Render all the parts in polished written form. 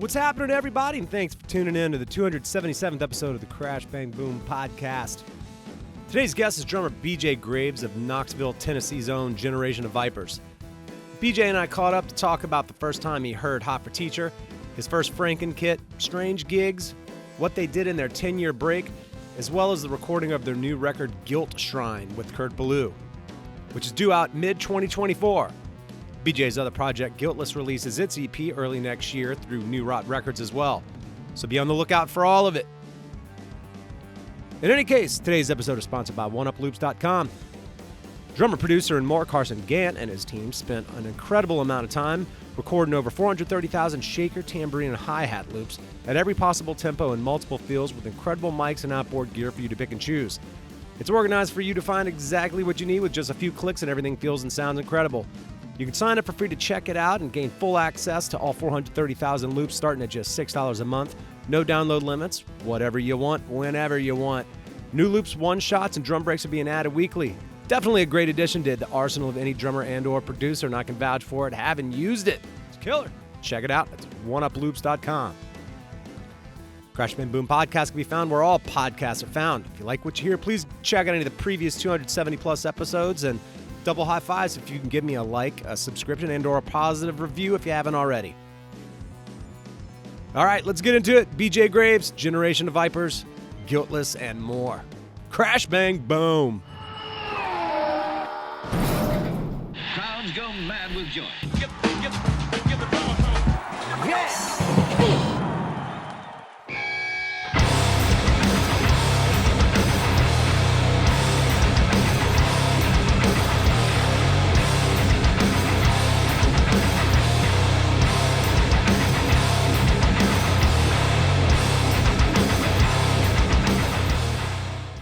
What's happening, everybody? And thanks for tuning in to the 277th episode of the Crash Bang Boom podcast. Today's guest is drummer BJ Graves of Knoxville, Tennessee's own Generation of Vipers. BJ and I caught up to talk about the first time he heard Hot for Teacher, his first frankenkit, strange gigs, what they did in their 10-year break, as well as the recording of their new record Guilt Shrine with Kurt Ballou, which is due out mid-2024. BJ's other project, Guiltless, releases its EP early next year through New Rot Records as well. So be on the lookout for all of it. In any case, today's episode is sponsored by OneUpLoops.com. Drummer, producer, and more Carson Gant and his team spent an incredible amount of time recording over 430,000 shaker, tambourine, and hi-hat loops at every possible tempo in multiple fields with incredible mics and outboard gear for you to pick and choose. It's organized for you to find exactly what you need with just a few clicks, and everything feels and sounds incredible. You can sign up for free to check it out and gain full access to all 430,000 loops starting at just $6 a month. No download limits, whatever you want, whenever you want. New loops, one-shots, and drum breaks are being added weekly. Definitely a great addition to the arsenal of any drummer and or producer, and I can vouch for it, having used it. It's killer. Check it out. It's OneUpLoops.com. Crash Bang Boom podcast can be found where all podcasts are found. If you like what you hear, please check out any of the previous 270-plus episodes, and double high fives if you can give me a like, a subscription, and or a positive review if you haven't already. All right, let's get into it. BJ Graves, Generation of Vipers, Guiltless, and more. Crash Bang Boom. Crowds go mad with joy. Give the drum a tone. Yes!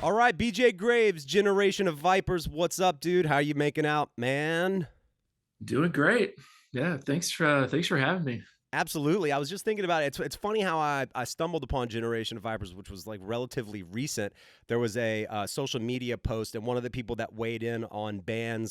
All right, BJ Graves, Generation of Vipers. What's up, dude? How you making out, man? Doing great. Yeah, thanks for having me. Absolutely. I was just thinking about it. It's funny how I stumbled upon Generation of Vipers, which was like relatively recent. There was a social media post, and one of the people that weighed in on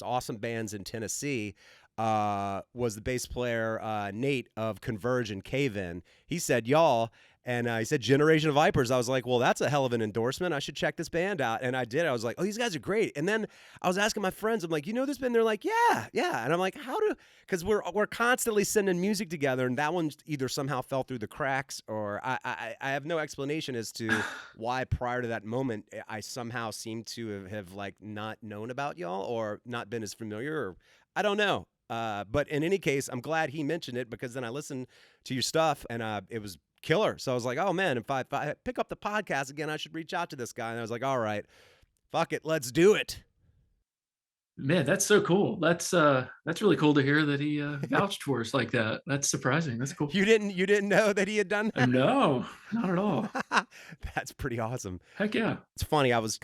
awesome bands in Tennessee, was the bass player Nate of Converge and Cave In. He said, y'all. And he said, Generation of Vipers. I was like, well, that's a hell of an endorsement. I should check this band out. And I did. I was like, oh, these guys are great. And then I was asking my friends, I'm like, you know this band? They're like, yeah. And I'm like, because we're constantly sending music together. And that one either somehow fell through the cracks, or I have no explanation as to why prior to that moment, I somehow seem to have like not known about y'all or not been as familiar, or I don't know. But in any case, I'm glad he mentioned it, because then I listened to your stuff and it was killer. So I was like, oh man, if I pick up the podcast again, I should reach out to this guy. And I was like, all right, fuck it, let's do it. Man, that's so cool. That's really cool to hear that he vouched for us like that. That's surprising. That's cool. You didn't know that he had done that? No, not at all. That's pretty awesome. Heck yeah. It's funny. As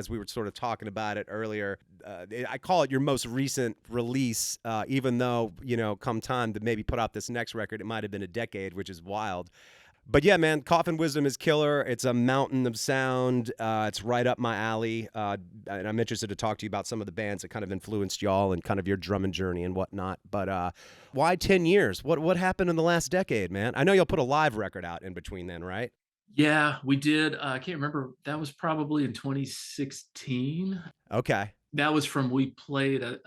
we were sort of talking about it earlier, I call it your most recent release, even though, come time to maybe put out this next record, it might have been a decade, which is wild. But yeah, man, Coffin Wisdom is killer. It's a mountain of sound. It's right up my alley. And I'm interested to talk to you about some of the bands that kind of influenced y'all and kind of your drumming journey and whatnot. But why 10 years? What happened in the last decade, man? I know y'all put a live record out in between then, right? Yeah, we did. I can't remember. That was probably in 2016. Okay. That was we played at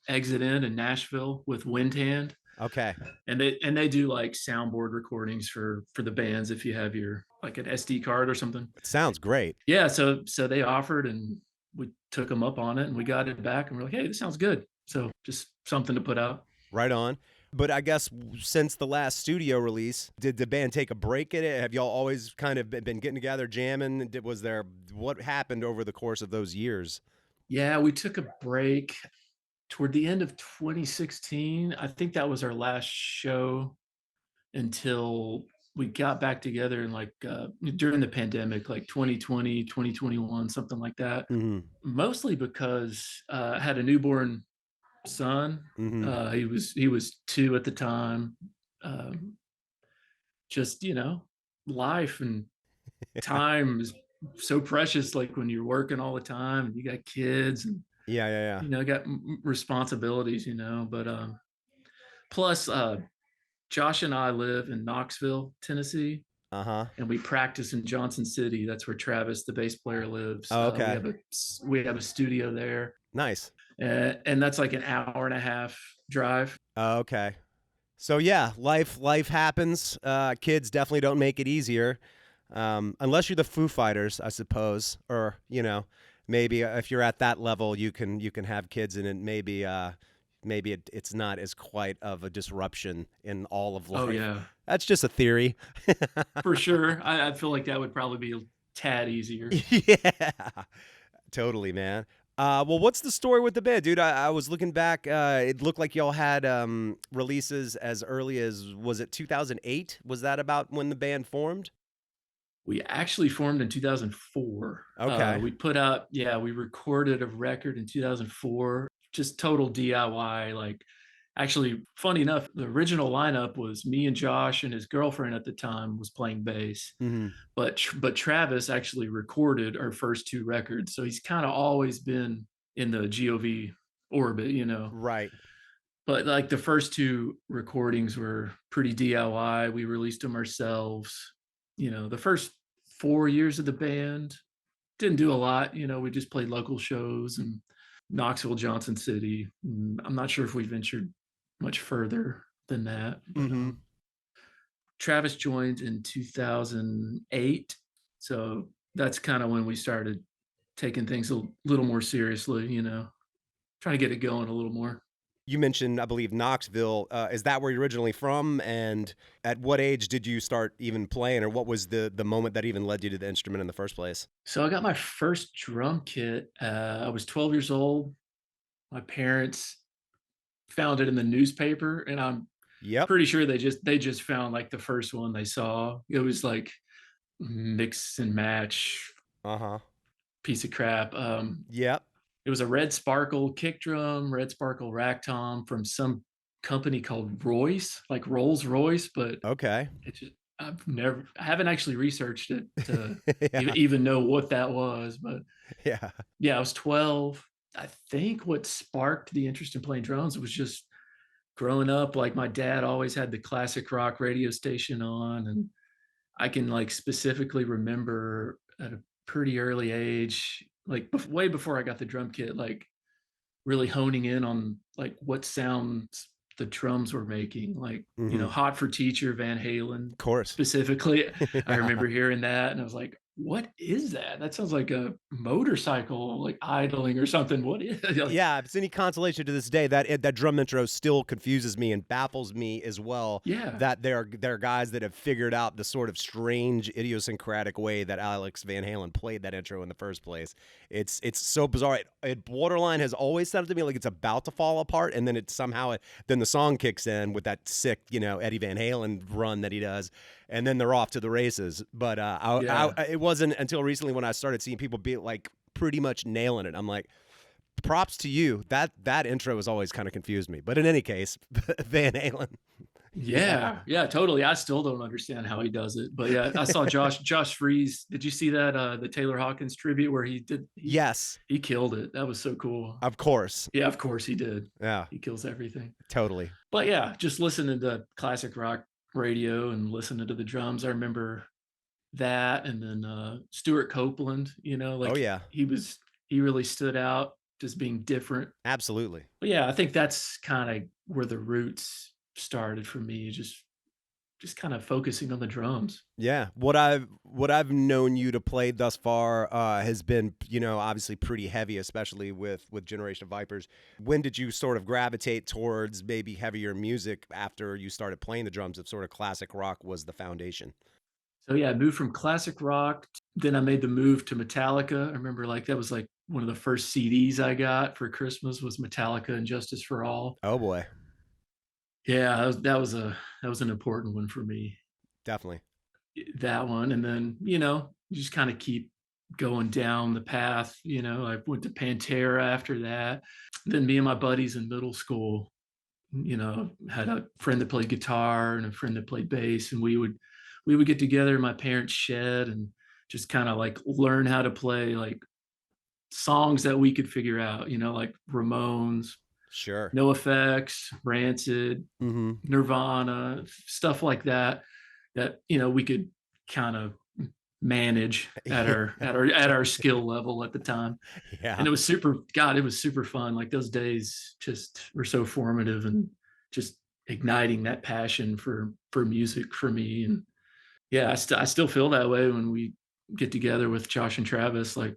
Exit in Nashville with Windhand. Okay. And they do like soundboard recordings for the bands if you have your like an SD card or something. It sounds great. Yeah, so they offered and we took them up on it and we got it back and we're like, hey, this sounds good. So just something to put out. Right on. But I guess since the last studio release, did the band take a break at it? Have y'all always kind of been getting together, jamming? What happened over the course of those years? Yeah, we took a break toward the end of 2016. I think that was our last show until we got back together in like during the pandemic, like 2020, 2021, something like that. Mm-hmm. Mostly because I had a newborn son. Mm-hmm. He was 2 at the time. Just, life and time is so precious. Like when you're working all the time and you got kids and Yeah. got responsibilities, but plus Josh and I live in Knoxville, Tennessee, Uh-huh. and we practice in Johnson City. That's where Travis, the bass player, lives. Oh, We okay. have a studio there, Nice. and that's like an hour and a half drive. Oh, okay. So yeah, life happens. Kids definitely don't make it easier, unless you're the Foo Fighters, I suppose, or maybe if you're at that level, you can have kids, and it maybe it's not as quite of a disruption in all of Oh life. yeah, That's just a theory. for sure. I feel like that would probably be a tad easier. Yeah, totally, man. Well, what's the story with the band, dude? I was looking back. It looked like y'all had releases as early as, was it 2008? Was that about when the band formed? We actually formed in 2004. Okay. We recorded a record in 2004, just total DIY. Like, actually, funny enough, the original lineup was me and Josh, and his girlfriend at the time was playing bass. Hmm. But Travis actually recorded our first two records, so he's kind of always been in the GOV orbit, you know. Right. But like the first two recordings were pretty DIY. We released them ourselves. You know, the first 4 years of the band didn't do a lot. You know, we just played local shows in Knoxville, Johnson City. I'm not sure if we ventured much further than that. But Hmm. Travis joined in 2008. So that's kind of when we started taking things a little more seriously, you know, trying to get it going a little more. You mentioned, I believe, Knoxville. Is that where you're originally from? And at what age did you start even playing, or what was the moment that even led you to the instrument in the first place? So I got my first drum kit. I was 12 years old. My parents found it in the newspaper, and I'm Yep. pretty sure they just found like the first one they saw. It was like mix and match Uh-huh. piece of crap. Yep. It was a red sparkle kick drum, red sparkle rack tom from some company called Royce, like Rolls Royce, but Okay. it just I haven't actually researched it to Yeah. even know what that was. But Yeah. yeah, I was 12. I think what sparked the interest in playing drums was just growing up. Like my dad always had the classic rock radio station on, and I can like specifically remember at a pretty early age, like way before I got the drum kit, like really honing in on like what sounds the drums were making, like, you know, Hmm. Hot for Teacher, Van Halen Of course. specifically. I Yeah. remember hearing that and I was like, what is that? That sounds like a motorcycle like idling or something. What is like, Yeah, if it's any consolation to this day, that drum intro still confuses me and baffles me as well. yeah, That there are guys that have figured out the sort of strange, idiosyncratic way that Alex Van Halen played that intro in the first place. It's so bizarre. Borderline has always sounded to me like it's about to fall apart, and then then the song kicks in with that sick, Eddie Van Halen run that he does, and then they're off to the races. But yeah. it wasn't until recently when I started seeing people be like pretty much nailing it. I'm like, props to you. That intro has always kind of confused me. But in any case, Van Halen. Yeah. Yeah, totally. I still don't understand how he does it. But yeah, I saw Josh Freeze. Did you see that the Taylor Hawkins tribute where Yes, he killed it? That was so cool. of course. Yeah, of course he did. Yeah, He kills everything. totally. But yeah, just listening to classic rock radio and listening to the drums. I remember that, and then Stuart Copeland, you know, Oh like yeah, he really stood out just being different. absolutely. But yeah, I think that's kind of where the roots started for me, just kind of focusing on the drums. Yeah, what I've known you to play thus far has been, obviously pretty heavy, especially with Generation of Vipers. When did you sort of gravitate towards maybe heavier music after you started playing the drums? If sort of classic rock was the foundation. So yeah, I moved from classic rock. Then I made the move to Metallica. I remember like that was like one of the first CDs I got for Christmas was Metallica and Justice for All. Oh boy, Yeah, that was an important one for me. definitely. That one, and then you just kind of keep going down the path. I went to Pantera after that. Then me and my buddies in middle school, had a friend that played guitar and a friend that played bass, and we would get together in my parents' shed and just kind of like learn how to play like songs that we could figure out, like Ramones, Sure. No Effects, Rancid, Mm-hmm. Nirvana, stuff like that, that, we could kind of manage at our skill level at the time. Yeah. And it was it was super fun. Like those days just were so formative and just igniting that passion for music for me. And yeah, I still feel that way when we get together with Josh and Travis, like,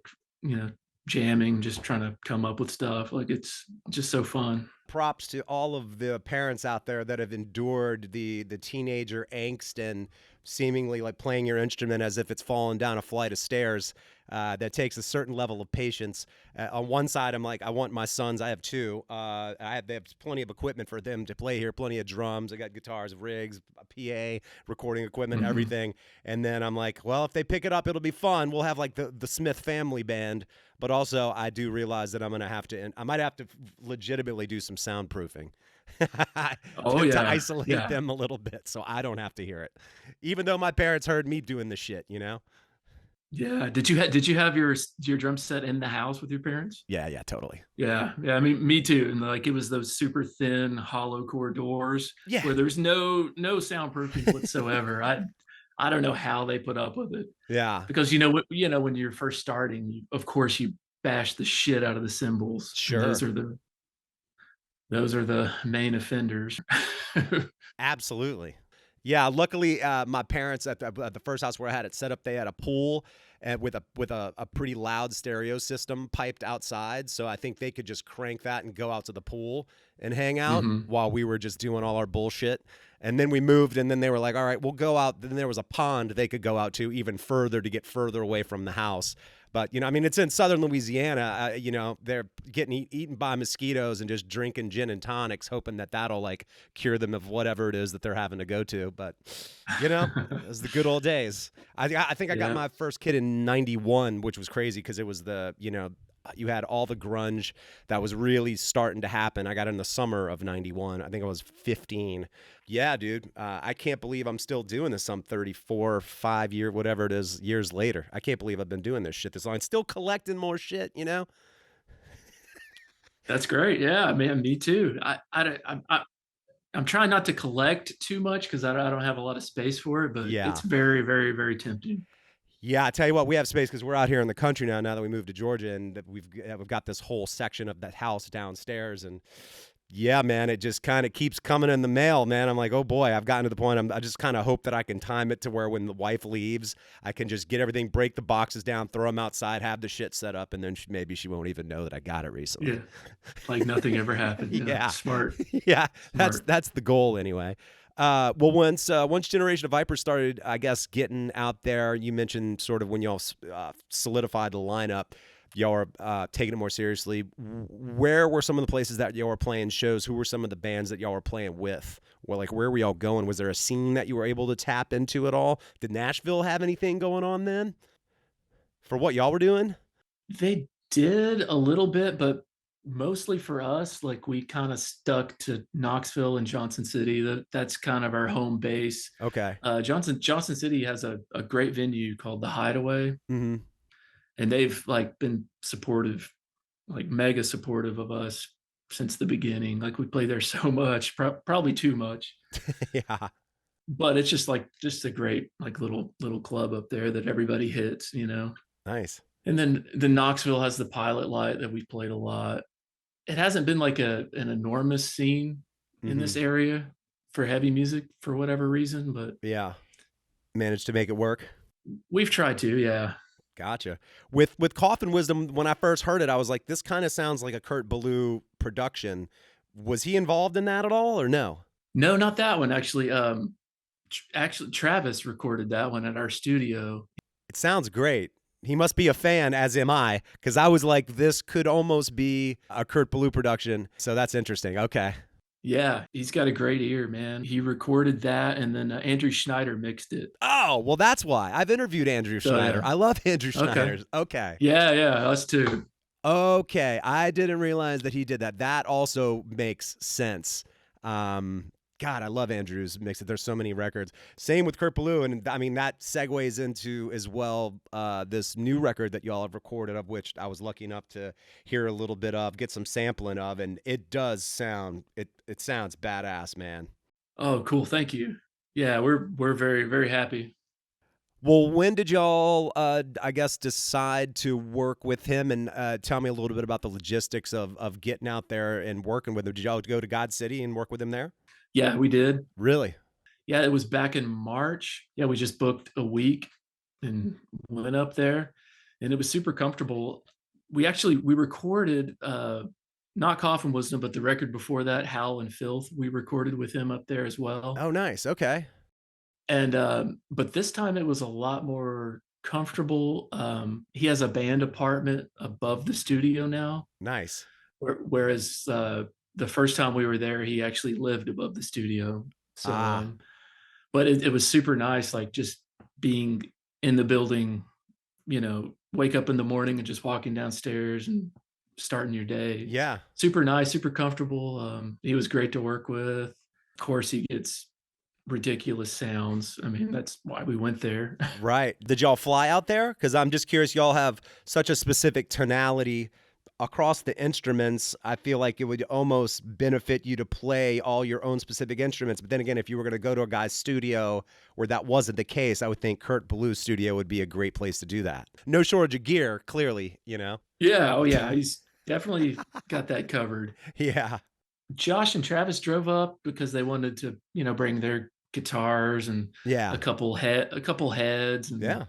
jamming, just trying to come up with stuff. Like it's just so fun. Props to all of the parents out there that have endured the teenager angst and seemingly like playing your instrument as if it's falling down a flight of stairs. That takes a certain level of patience. On one side, I'm like, I want my sons. I have two. They have plenty of equipment for them to play here. Plenty of drums. I got guitars, rigs, PA, recording equipment, everything. And then I'm like, well, if they pick it up, it'll be fun. We'll have like the Smith family band. But also, I do realize that I'm gonna have to, and I might have to legitimately do some soundproofing. To isolate them a little bit so I don't have to hear it, even though my parents heard me doing the shit, Yeah. Did you have your drum set in the house with your parents? Yeah, totally. Yeah. Yeah. I mean, me too. And like it was those super thin hollow core doors where there's no soundproofing whatsoever. I don't know how they put up with it. Yeah. Because when you're first starting, of course you bash the shit out of the cymbals. Sure. Those are the main offenders. Absolutely. Yeah, luckily, my parents at the first house where I had it set up, they had a pool and with a pretty loud stereo system piped outside, so I think they could just crank that and go out to the pool and hang out while we were just doing all our bullshit. And then we moved, and then they were like, all right, we'll go out. Then there was a pond they could go out to even further to get further away from the house. But, I mean, it's in southern Louisiana. They're getting eaten by mosquitoes and just drinking gin and tonics, hoping that that'll, like, cure them of whatever it is that they're having to go to. But, it was the good old days. I think I got my first kid in 91, which was crazy because it was you had all the grunge that was really starting to happen. I got in the summer of 91. I think I was 15. Yeah, dude. I can't believe I'm still doing this. I'm 34, 5 year, whatever it is, years later. I can't believe I've been doing this shit this long. Still collecting more shit, That's great. Yeah, man, me too. I'm trying not to collect too much because I don't have a lot of space for it, but it's very, very, very tempting. Yeah, I tell you what, we have space because we're out here in the country now that we moved to Georgia, and we've got this whole section of that house downstairs. And yeah, man, it just kind of keeps coming in the mail, man. I'm like, oh boy, I've gotten to the point. I just kind of hope that I can time it to where when the wife leaves, I can just get everything, break the boxes down, throw them outside, have the shit set up, and then maybe she won't even know that I got it recently. Yeah, like nothing ever happened. Yeah, smart. Yeah, smart. That's the goal anyway. Well, once Generation of Vipers started, I guess, getting out there, you mentioned sort of when y'all solidified the lineup, y'all were taking it more seriously. Where were some of the places that y'all were playing shows? Who were some of the bands that y'all were playing with? Well, like, where were y'all going? Was there a scene that you were able to tap into at all? Did Nashville have anything going on then for what y'all were doing? They did a little bit, but mostly for us, like we kind of stuck to Knoxville and Johnson City. That's kind of our home base. Okay. Johnson City has a great venue called the Hideaway, and they've like been supportive, like mega supportive of us since the beginning. Like we play there so much, probably too much. Yeah. But it's just a great like little club up there that everybody hits, Nice. And then the Knoxville has the Pilot Light that we played a lot. It hasn't been like an enormous scene in this area for heavy music for whatever reason, but yeah, managed to make it work. We've tried to, yeah. Gotcha. With Cough and Wisdom, when I first heard it, I was like, this kind of sounds like a Kurt Ballou production. Was he involved in that at all, or no? No, not that one. Actually, Travis recorded that one at our studio. It sounds great. He must be a fan, as am I, because I was like, this could almost be a Kurt Ballou production. So that's interesting. Okay. Yeah, he's got a great ear, man. He recorded that, and then Andrew Schneider mixed it. Oh, well, that's why. I've interviewed Andrew Schneider. Yeah. I love Andrew Schneider. Okay. Yeah, us too. Okay. I didn't realize that he did that. That also makes sense. God, I love Andrew's mix. There's so many records. Same with Kurt Ballou, and I mean that segues into as well this new record that y'all have recorded, of which I was lucky enough to hear a little bit of, get some sampling of, and it does sound it sounds badass, man. Oh, cool. Thank you. Yeah, we're very, very happy. Well, when did y'all, I guess, decide to work with him? And tell me a little bit about the logistics of getting out there and working with him. Did y'all go to God City and work with him there? Yeah, we did. Really? Yeah, it was back in March. Yeah, we just booked a week and went up there, and it was super comfortable. We recorded not Coffin Wisdom, but the record before that, Howl and Filth. We recorded with him up there as well. Oh, nice. Okay. And but this time it was a lot more comfortable. He has a band apartment above the studio now, Nice. whereas the first time we were there, he actually lived above the studio. So, but it was super nice, like just being in the building. Wake up in the morning and just walking downstairs and starting your day. Yeah. Super nice, super comfortable. He was great to work with. Of course, he gets ridiculous sounds. I mean, that's why we went there. Right. Did y'all fly out there? Because I'm just curious, y'all have such a specific tonality across the instruments. I feel like it would almost benefit you to play all your own specific instruments. But then again, if you were going to go to a guy's studio where that wasn't the case, I would think Kurt Ballou's studio would be a great place to do that. No shortage of gear, clearly, Yeah. Oh, yeah. He's definitely got that covered. Yeah. Josh and Travis drove up because they wanted to, bring their guitars and Yeah. a couple heads. And, Yeah.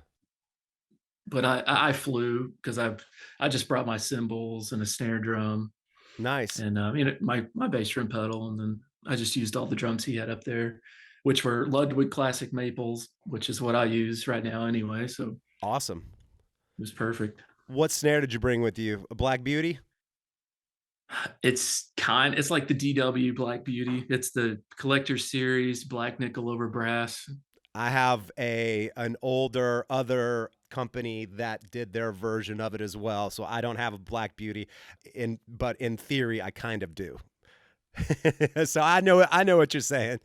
But I flew because I just brought my cymbals and a snare drum. Nice. And my bass drum pedal, and then I just used all the drums he had up there, which were Ludwig Classic Maples, which is what I use right now anyway. So awesome. It was perfect. What snare did you bring with you? A Black Beauty? It's like the DW Black Beauty. It's the Collector Series Black Nickel over Brass. I have an older other company that did their version of it as well, so I don't have a Black Beauty, but in theory I kind of do. So I know what you're saying.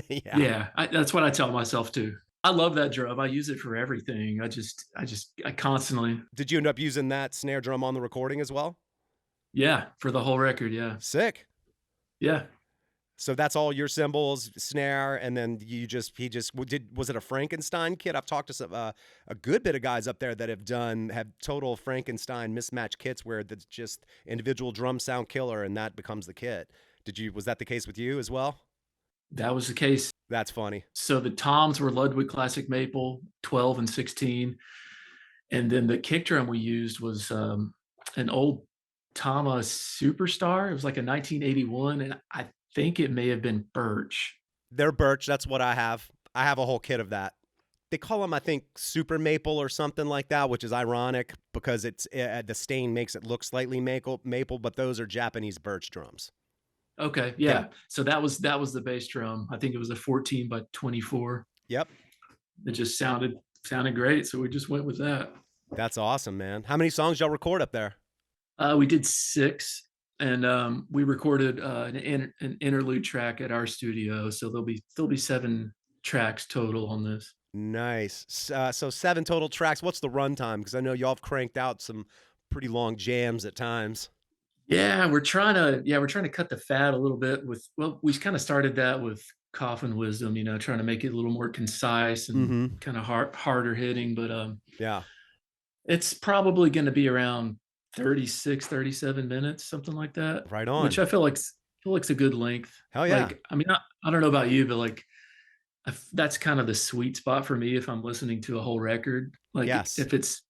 Yeah, that's what I tell myself too. I love that drum. I use it for everything. I constantly. Did you end up using that snare drum on the recording as well? Yeah, for the whole record. Yeah. Sick. Yeah. So that's all your cymbals, snare, and then he just was it a Frankenstein kit? I've talked to a good bit of guys up there that have total Frankenstein mismatched kits where it's just individual drums sound killer and that becomes the kit. Was that the case with you as well? That was the case. That's funny. So the toms were Ludwig Classic Maple 12 and 16. And then the kick drum we used was an old Tama Superstar. It was like a 1981, and I think it may have been birch. They're birch. That's what I have. I have a whole kit of that. They call them, I think, super maple or something like that, which is ironic because the stain makes it look slightly maple, but those are Japanese birch drums. Okay, yeah. So that was the bass drum. I think it was a 14 by 24. Yep. It just sounded great, so we just went with that. That's awesome, man. How many songs y'all record up there? We did 6. And we recorded an interlude track at our studio, so there'll be 7 tracks total on this. Nice. So 7 total tracks. What's the runtime? Because I know y'all have cranked out some pretty long jams at times. Yeah, we're trying to cut the fat a little bit we kind of started that with Coffin Wisdom, trying to make it a little more concise and kind of harder hitting. But yeah, it's probably going to be around 36, 37 minutes, something like that. Right on. Which I feel like's a good length. Hell yeah. Like, I mean, I don't know about you, but like that's kind of the sweet spot for me if I'm listening to a whole record. Like yes. if it's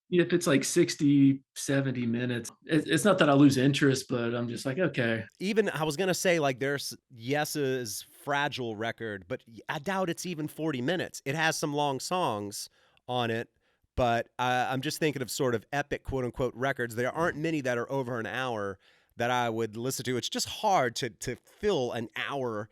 like 60, 70 minutes, it's not that I lose interest, but I'm just like, okay. Even I was going to say, like, there's Yes's Fragile record, but I doubt it's even 40 minutes. It has some long songs on it. But I'm just thinking of sort of epic, quote unquote, records. There aren't many that are over an hour that I would listen to. It's just hard to fill an hour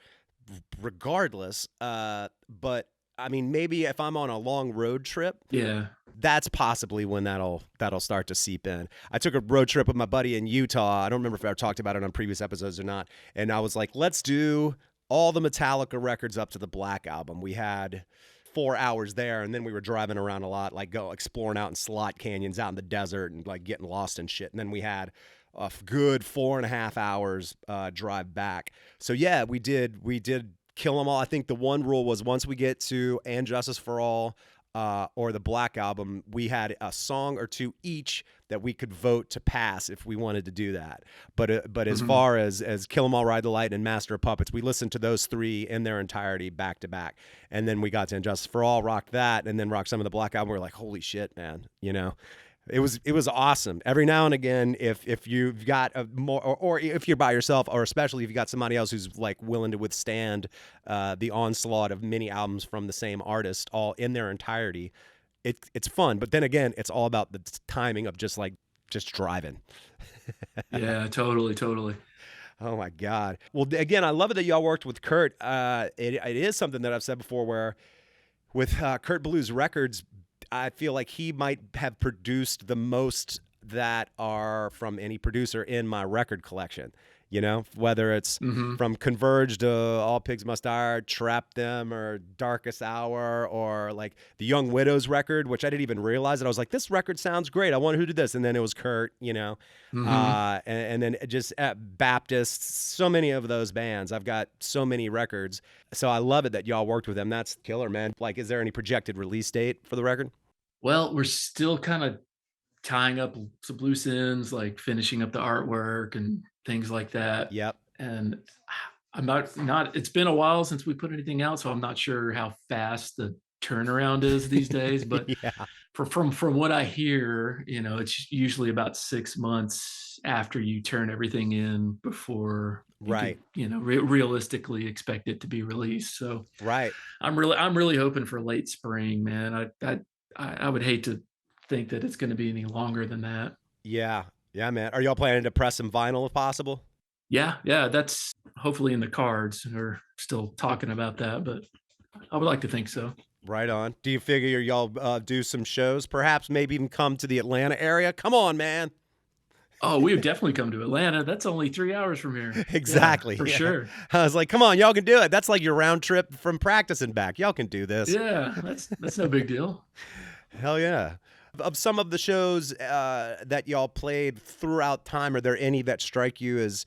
regardless. But I mean, maybe if I'm on a long road trip, yeah, that's possibly when that'll start to seep in. I took a road trip with my buddy in Utah. I don't remember if I talked about it on previous episodes or not. And I was like, let's do all the Metallica records up to the Black Album. We had 4 hours there, and then we were driving around a lot, like go exploring out in slot canyons out in the desert and like getting lost and shit. And then we had a good 4.5 hours drive back. So yeah, we did kill them all. I think the one rule was once we get to And Justice for All or the Black Album, we had a song or two each that we could vote to pass if we wanted to do that. But as far as Kill 'Em All, Ride the Lightning, and Master of Puppets, we listened to those three in their entirety back to back. And then we got to And Justice for All, rocked that, and then rocked some of the Black Album. We were like, holy shit, man, you know? It was awesome. Every now and again, if you've got a more, or if you're by yourself, or especially if you got somebody else who's like willing to withstand the onslaught of many albums from the same artist all in their entirety, it's fun. But then again, it's all about the timing of just driving. Yeah, totally. Oh my God. Well, again, I love it that y'all worked with Kurt. It is something that I've said before, where with Kurt Ballou's records, I feel like he might have produced the most that are from any producer in my record collection. You know, whether it's from Converge to All Pigs Must Die, Trap Them, or Darkest Hour, or like the Young Widows record, which I didn't even realize that. I was like, this record sounds great. I wonder who did this. And then it was Kurt, you know, and then just at Baptist, so many of those bands. I've got so many records. So I love it that y'all worked with them. That's killer, man. Like, is there any projected release date for the record? Well, we're still kind of tying up some loose ends, like finishing up the artwork and things like that. Yep. And I'm not it's been a while since we put anything out, so I'm not sure how fast the turnaround is these days, but Yeah. from what I hear, you know, it's usually about 6 months after you turn everything in before you Right. could, you know, realistically expect it to be released. So Right. I'm really hoping for late spring, man. I would hate to think that it's going to be any longer than that. Yeah. Yeah, man. Are y'all planning to press some vinyl if possible? Yeah, that's hopefully in the cards. We're still talking about that, but I would like to think so. Right on. Do you figure y'all do some shows, perhaps maybe even come to the Atlanta area? Come on, man. Oh, we would definitely come to Atlanta. That's only 3 hours from here. Exactly. Yeah, for sure. I was like, come on, y'all can do it. That's like your round trip from practice and back. Y'all can do this. Yeah, that's no big deal. Hell yeah. Of some of the shows that y'all played throughout time, are there any that strike you as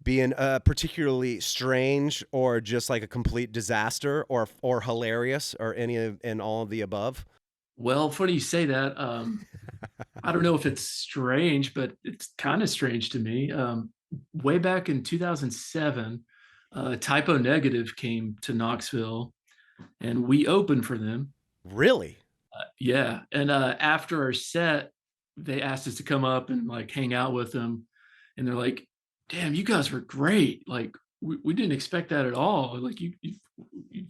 being particularly strange, or just like a complete disaster, or hilarious, or and all of the above? Well, funny you say that. I don't know if it's strange, but it's kind of strange to me. Way back in 2007, Typo Negative came to Knoxville, and we opened for them. Really? Yeah, and after our set, they asked us to come up and like hang out with them, and they're like, "Damn, you guys were great! Like, we didn't expect that at all. Like, you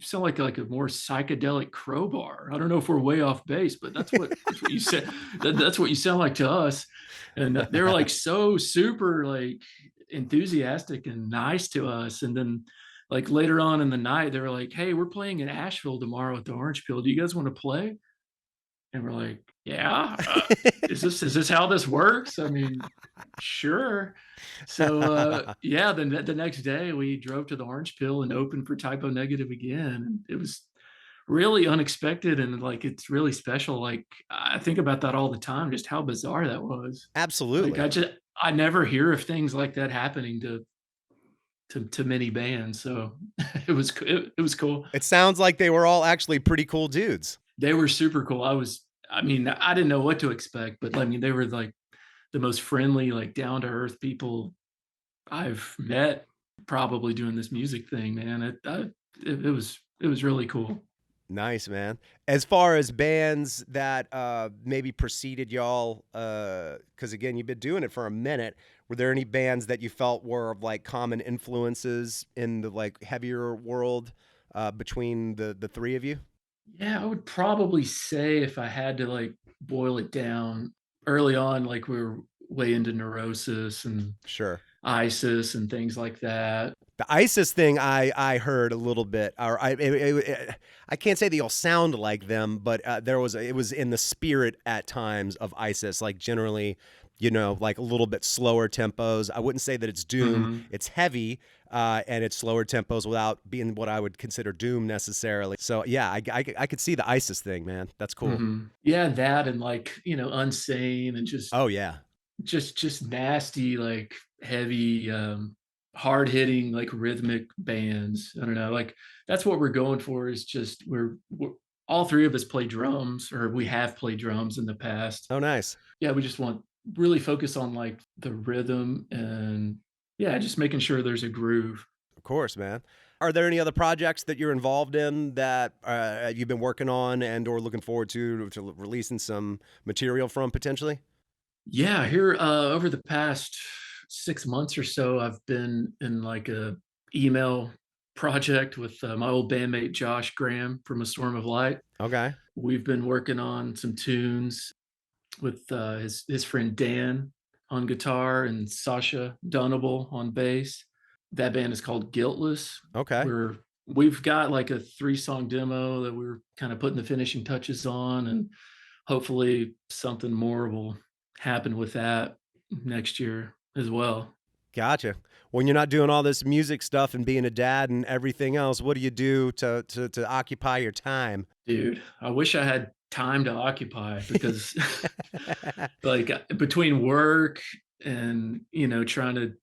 sound like a more psychedelic Crowbar. I don't know if we're way off base, but that's what you said. That's what you sound like to us." And they were like so super like enthusiastic and nice to us. And then like later on in the night, they were like, "Hey, we're playing in Asheville tomorrow at the Orange Peel. Do you guys want to play?" And we're like, "Yeah, is this how this works? I mean, sure." So yeah, then the next day we drove to the Orange Peel and opened for Typo Negative again. And it was really unexpected, and like it's really special. Like I think about that all the time, just how bizarre that was. Absolutely. Like I never hear of things like that happening to many bands. So it was cool. It sounds like they were all actually pretty cool dudes. They were super cool. I mean, I didn't know what to expect, but I mean, they were like the most friendly, like down to earth people I've met probably doing this music thing, man. It was really cool. Nice, man. As far as bands that maybe preceded y'all, because again, you've been doing it for a minute. Were there any bands that you felt were like common influences in the like heavier world between the three of you? Yeah, I would probably say if I had to like boil it down early on, like we were way into Neurosis and Sure. ISIS and things like that. The ISIS thing I heard a little bit, or I can't say they all sound like them, but it was in the spirit at times of ISIS, like generally, you know, like a little bit slower tempos. I wouldn't say that it's doom. It's heavy, and it's slower tempos without being what I would consider doom necessarily. So yeah, I could see the ISIS thing, man. That's cool. Mm-hmm. Yeah, that and like, Unsane and Oh yeah. just nasty, like heavy, hard hitting, like rhythmic bands. I don't know, like that's what we're going for. Is just we're all three of us play drums, or we have played drums in the past. Oh nice. Yeah, we just want really focus on like the rhythm and yeah, just making sure there's a groove. Of course, man. Are there any other projects that you're involved in that you've been working on and or looking forward to releasing some material from potentially? Yeah, here over the past 6 months or so, I've been in like a email project with my old bandmate Josh Graham from A Storm of Light. Okay. We've been working on some tunes with his friend Dan on guitar and Sasha Dunnable on bass. That band is called Guiltless. Okay. We've got like a 3-song demo that we're kind of putting the finishing touches on, and hopefully something more will happen with that next year as well. Gotcha. When you're not doing all this music stuff and being a dad and everything else, what do you do to occupy your time? Dude, I wish I had time to occupy because like between work and trying to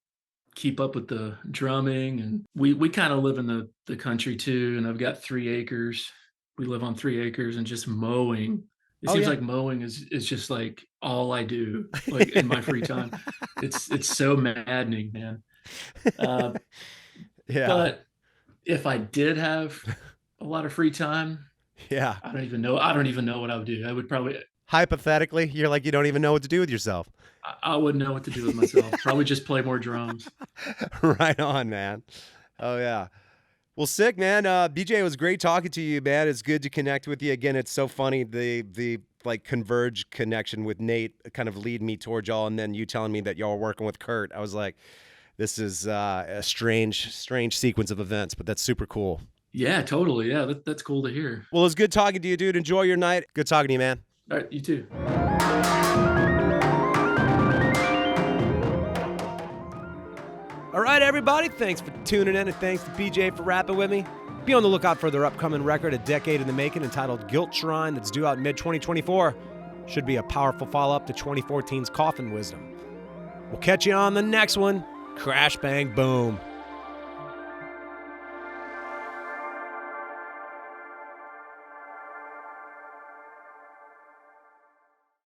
keep up with the drumming, and we kind of live in the country too, and I've got 3 acres. We live on 3 acres, and just mowing. It Oh, seems yeah. like mowing is just like all I do, like in my free time. It's so maddening, man. Uh, Yeah. but if I did have a lot of free time, Yeah. I don't even know. I don't even know what I would do. I would probably. Hypothetically, you're like you don't even know what to do with yourself. I wouldn't know what to do with myself. Probably just play more drums. Right on, man. Oh yeah. Well, sick, man. BJ, it was great talking to you, man. It's good to connect with you again. It's so funny the like converge connection with Nate kind of lead me towards y'all, and then you telling me that y'all were working with Kurt. I was like, this is a strange sequence of events, but that's super cool. Yeah, totally. Yeah, that's cool to hear. Well, it was good talking to you, dude. Enjoy your night. Good talking to you, man. All right, you too. All right, everybody. Thanks for tuning in, and thanks to BJ for rapping with me. Be on the lookout for their upcoming record, A Decade in the Making, entitled Guilt Shrine, that's due out mid-2024. Should be a powerful follow-up to 2014's Coffin Wisdom. We'll catch you on the next one. Crash, bang, boom.